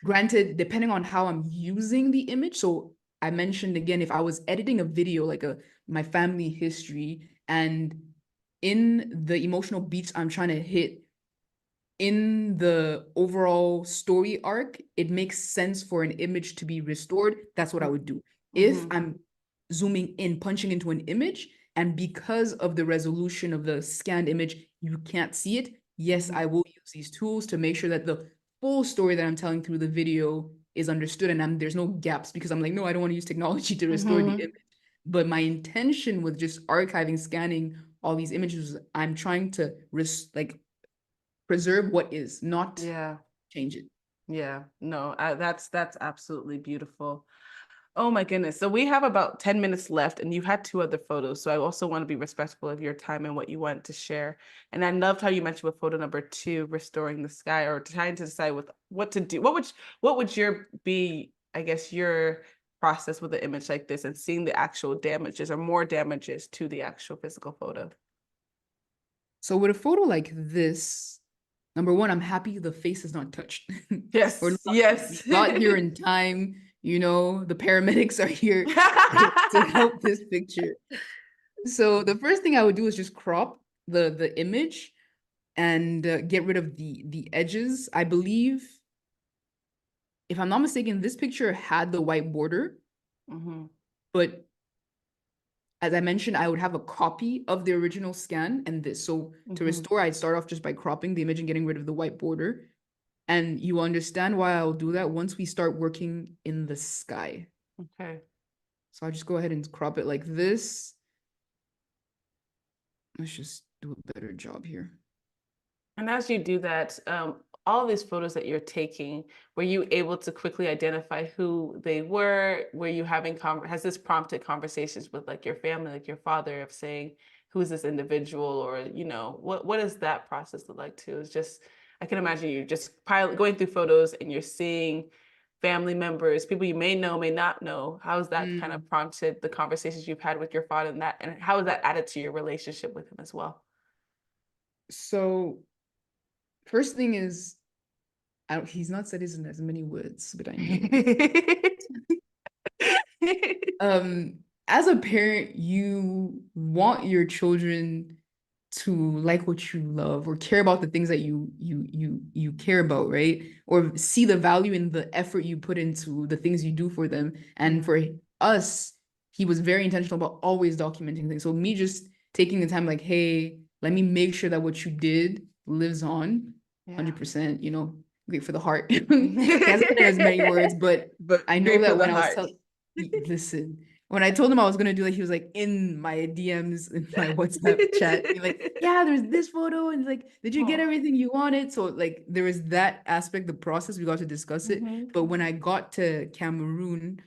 Granted, depending on how I'm using the image. So I mentioned again, if I was editing a video like my family history, and in the emotional beats I'm trying to hit in the overall story arc, it makes sense for an image to be restored. That's what I would do. If Mm-hmm. I'm zooming in, punching into an image, and because of the resolution of the scanned image, you can't see it, yes, Mm-hmm. I will use these tools to make sure that the full story that I'm telling through the video is understood and there's no gaps, because I'm like, no, I don't want to use technology to restore the Mm-hmm. image. But my intention with just archiving, scanning all these images, I'm trying to like preserve what is, not Yeah. change it. Yeah. No, that's absolutely beautiful. Oh my goodness. So we have about 10 minutes left, and you had two other photos. So I also want to be respectful of your time and what you want to share. And I loved how you mentioned with photo number two, restoring the sky, or trying to decide with what to do. What would your be, I guess, your process with an image like this and seeing the actual damages or more damages to the actual physical photo? So with a photo like this, number one, I'm happy the face is not touched. We're Yes, not, yes. got here in time. You know, the paramedics are here to help this picture. So the first thing I would do is just crop the image and get rid of the edges. I believe, if I'm not mistaken, this picture had the white border, Mm-hmm. but as I mentioned, I would have a copy of the original scan and this. So to Mm-hmm. restore, I'd start off just by cropping the image and getting rid of the white border. And you understand why I'll do that once we start working in the sky. Okay. So I'll just go ahead and crop it like this. Let's just do a better job here. And as you do that, all these photos that you're taking, were you able to quickly identify who they were? Were you having has this prompted conversations with like your family, like your father, of saying, who's this individual? Or, you know, what does that process look like too? It's just, I can imagine you just going through photos and you're seeing family members, people you may know, may not know. How has that kind of prompted the conversations you've had with your father, and how has that added to your relationship with him as well? So first thing is, he's not said this in as many words, but I know. As a parent, you want your children to like what you love or care about the things that you care about, right? Or see the value in the effort you put into the things you do for them. And for us, he was very intentional about always documenting things. So me just taking the time, like, hey, let me make sure that what you did lives on 100%, you know, great for the heart. Can't say it in as many words, but I know that when I was telling, listen, when I told him I was gonna do it, he was like in my DMs in my WhatsApp chat, like, yeah, there's this photo, and like, did you get everything you wanted? So like, there was that aspect, the process, we got to discuss it. But when I got to Cameroon,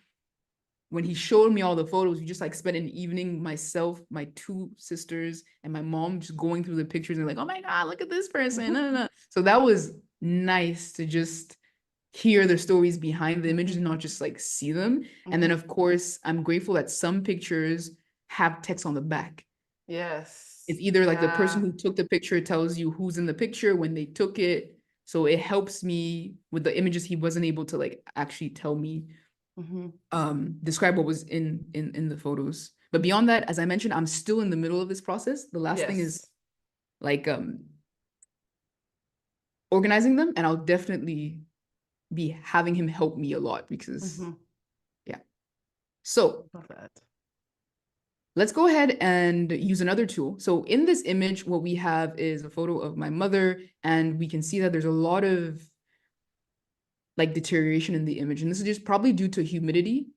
when he showed me all the photos, we just like spent an evening, myself, my two sisters, and my mom just going through the pictures and like, oh my God, look at this person. So that was nice to just hear the stories behind the images and not just like see them. And then of course, I'm grateful that some pictures have text on the back. Yes. It's either like the person who took the picture tells you who's in the picture, when they took it. So it helps me with the images he wasn't able to like actually tell me, describe what was in the photos. But beyond that, as I mentioned, I'm still in the middle of this process. The last thing is like organizing them, and I'll definitely be having him help me a lot because yeah. So let's go ahead and use another tool. So in this image, what we have is a photo of my mother, and we can see that there's a lot of like deterioration in the image. And this is just probably due to humidity.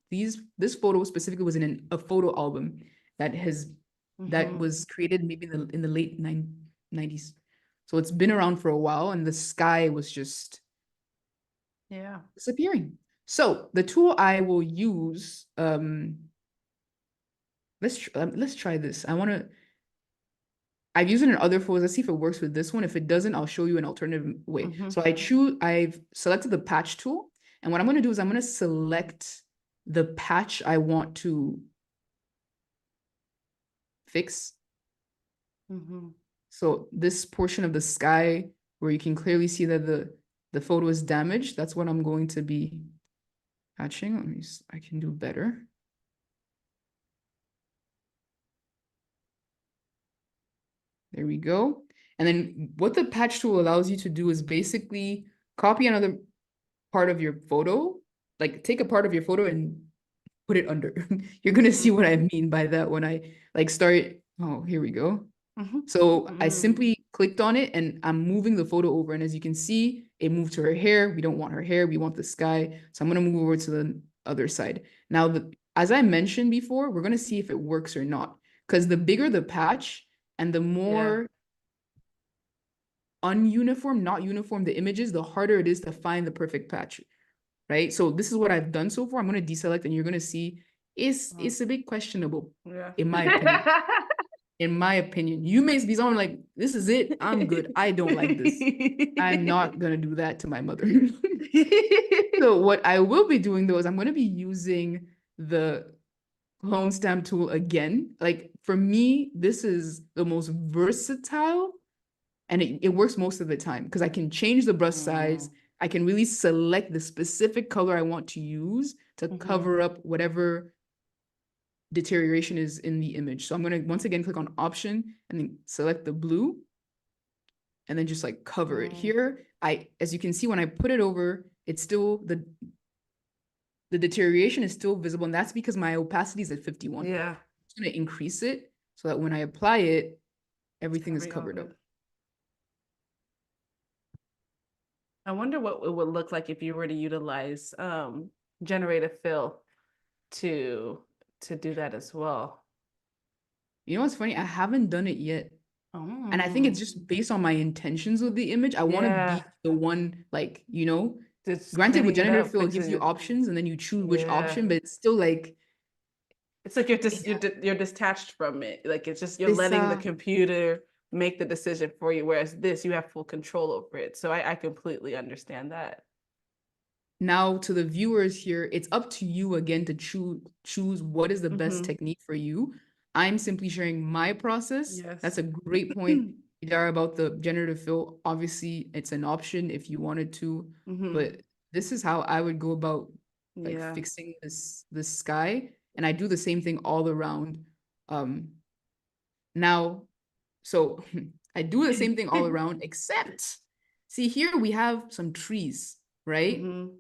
This photo specifically was in a photo album that was created maybe in the late 90s. So it's been around for a while, and the sky was just disappearing. So the tool I will use, let's try this. I've used it in other photos. Let's see if it works with this one. If it doesn't, I'll show you an alternative way. So I've selected the patch tool. And what I'm going to do is I'm going to select the patch I want to fix. So this portion of the sky where you can clearly see that the photo is damaged, that's what I'm going to be patching. Let me see, I can do better. There we go. And then what the patch tool allows you to do is basically copy another part of your photo, like take a part of your photo and put it under. You're going to see what I mean by that when I like start. Oh, here we go. So I simply clicked on it and I'm moving the photo over. And as you can see, it moved to her hair. We don't want her hair. We want the sky. So I'm going to move over to the other side. Now, as I mentioned before, we're going to see if it works or not. Because the bigger the patch and the more ununiform, not uniform the images, the harder it is to find the perfect patch, right? So this is what I've done so far. I'm going to deselect and you're going to see it's a bit questionable, in my opinion. In my opinion, you may be someone like, this is it. I'm good. I don't like this. I'm not going to do that to my mother. So what I will be doing though is I'm going to be using the clone stamp tool again. Like for me, this is the most versatile and it works most of the time because I can change the brush size. I can really select the specific color I want to use to cover up whatever deterioration is in the image. So I'm going to once again click on option and then select the blue and then just like cover it here. As you can see, when I put it over, it's still the deterioration is still visible. And that's because my opacity is at 51. I'm going to increase it so that when I apply it, everything is covered up. I wonder what it would look like if you were to utilize generative fill to do that as well. You know what's funny? I haven't done it yet. And I think it's Oh, just based on my intentions with the image. I want to yeah. be the one, like, you know, Just granted with cleaning it generative up, fill, it gives fixing you it. options and then you choose which Yeah. option, but it's still like, It's like yeah, you're detached from it. Like it's just you're this, letting the computer make the decision for you, whereas this you have full control over it. So I completely understand that. now to the viewers here, it's up to you again to choose what is the best Mm-hmm. technique for you. I'm simply sharing my process. That's Yes. a great point, Idara, about the generative fill. Obviously, it's an option if you wanted to, Mm-hmm. but this is how I would go about like Yeah. fixing this sky. And I do the same thing all around. Um, now, so I do the same thing all around, except see here we have some trees, right? Mm-hmm.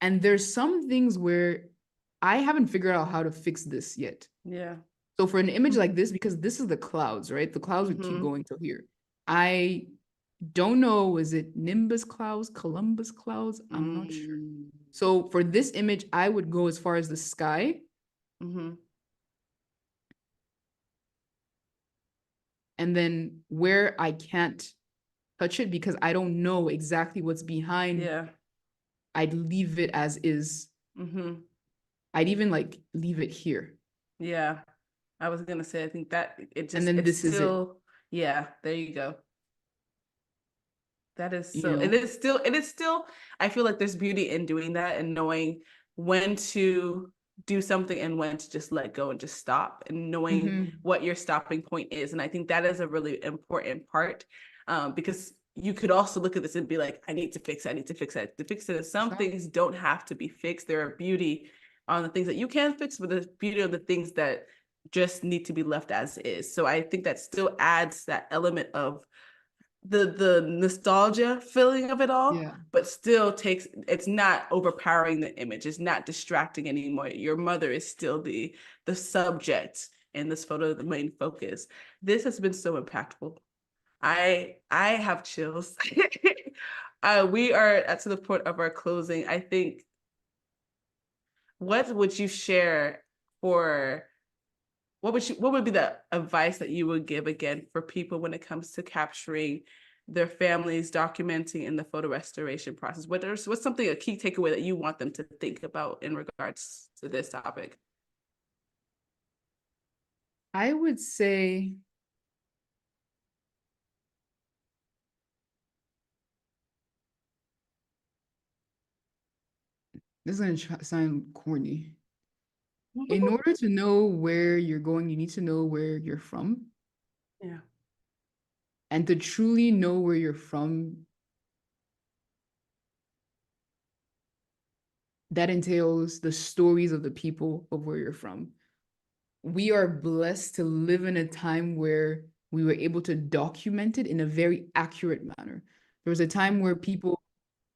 And there's some things where I haven't figured out how to fix this yet. Yeah. So for an image like this, because this is the clouds, right? The clouds would keep Mm-hmm. going till here. I don't know, is it Nimbus clouds, Columbus clouds? I'm not sure. Mm-hmm. So for this image, I would go as far as the sky. Mm-hmm. And then where I can't touch it because I don't know exactly what's behind, Yeah. I'd leave it as is. Mm-hmm. I'd even like leave it here. Yeah. I was gonna say I think that And then it's this is it, still, yeah, there you go. That is you so, know? it is still, I feel like there's beauty in doing that and knowing when to do something and when to just let go and just stop and knowing Mm-hmm. what your stopping point is. And I think that is a really important part, because you could also look at this and be like, I need to fix it, I need to fix it, I need to fix it. Some Stop. things don't have to be fixed. There are beauty on the things that you can fix, but there's beauty on the things that just need to be left as is. So I think that still adds that element of the nostalgia feeling of it all, Yeah. but still takes, it's not overpowering the image, it's not distracting anymore. Your mother is still the subject in this photo, the main focus. This has been so impactful. I have chills. We are at to the point of our closing. I think, what would you share for, what would be the advice that you would give again for people when it comes to capturing their families, documenting in the photo restoration process? What's something, a key takeaway that you want them to think about in regards to this topic? I would say this is gonna sound corny. In order to know where you're going, you need to know where you're from. Yeah. And to truly know where you're from, that entails the stories of the people of where you're from. We are blessed to live in a time where we were able to document it in a very accurate manner. There was a time where people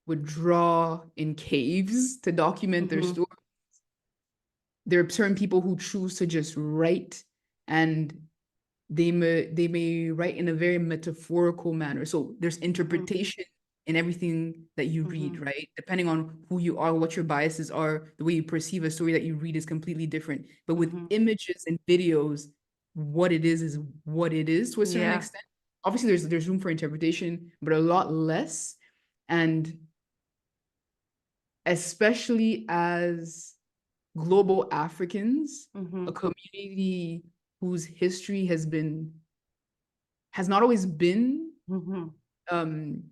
would draw in caves to document their Mm-hmm. story. There are certain people who choose to just write, and they may write in a very metaphorical manner. So there's Mm-hmm. interpretation in everything that you read, Mm-hmm. right? Depending on who you are, what your biases are, the way you perceive a story that you read is completely different. But with Mm-hmm. images and videos, what it is what it is to a certain Yeah. extent. Obviously, there's room for interpretation, but a lot less. And especially as global Africans, Mm-hmm. a community whose history has not always been Mm-hmm. um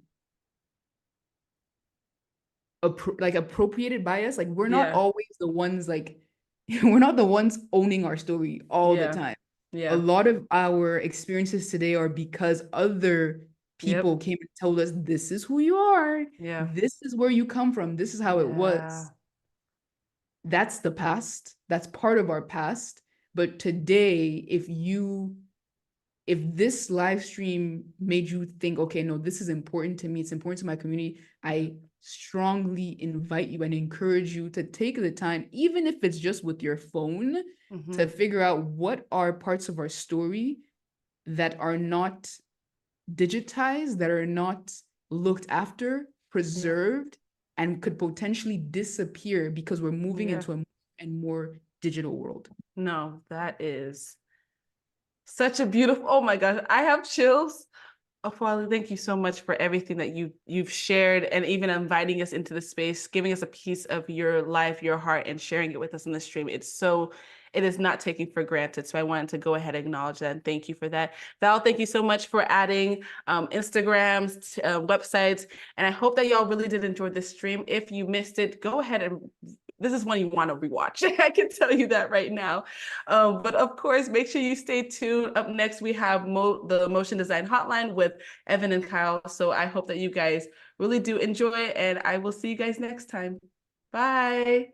like appropriated by us. Like we're not Yeah. always the ones like we're not the ones owning our story all the Yeah. time. A Yeah. lot of our experiences today are because other Yep. people came and told us this is who you are, Yeah. this is where you come from, this is how it Yeah. was. That's the past, that's part of our past. But today, if this live stream made you think, okay, no, this is important to me, it's important to my community, I strongly invite you and encourage you to take the time, even if it's just with your phone, Mm-hmm. to figure out what are parts of our story that are not digitized, that are not looked after, Yeah. preserved, and could potentially disappear because we're moving Yeah. into a more and more digital world. No, that is Such a beautiful, oh my gosh, I have chills. Afoali, thank you so much for everything that you've shared, and even inviting us into the space, giving us a piece of your life, your heart, and sharing it with us in the stream. It is not taken for granted. So I wanted to go ahead and acknowledge that and thank you for that. Val, thank you so much for adding Instagrams, websites, and I hope that y'all really did enjoy this stream. If you missed it, go ahead and this is one you want to rewatch. I can tell you that right now. But of course, make sure you stay tuned. Up next, we have the Motion Design Hotline with Evan and Kyle. So I hope that you guys really do enjoy it, and I will see you guys next time. Bye.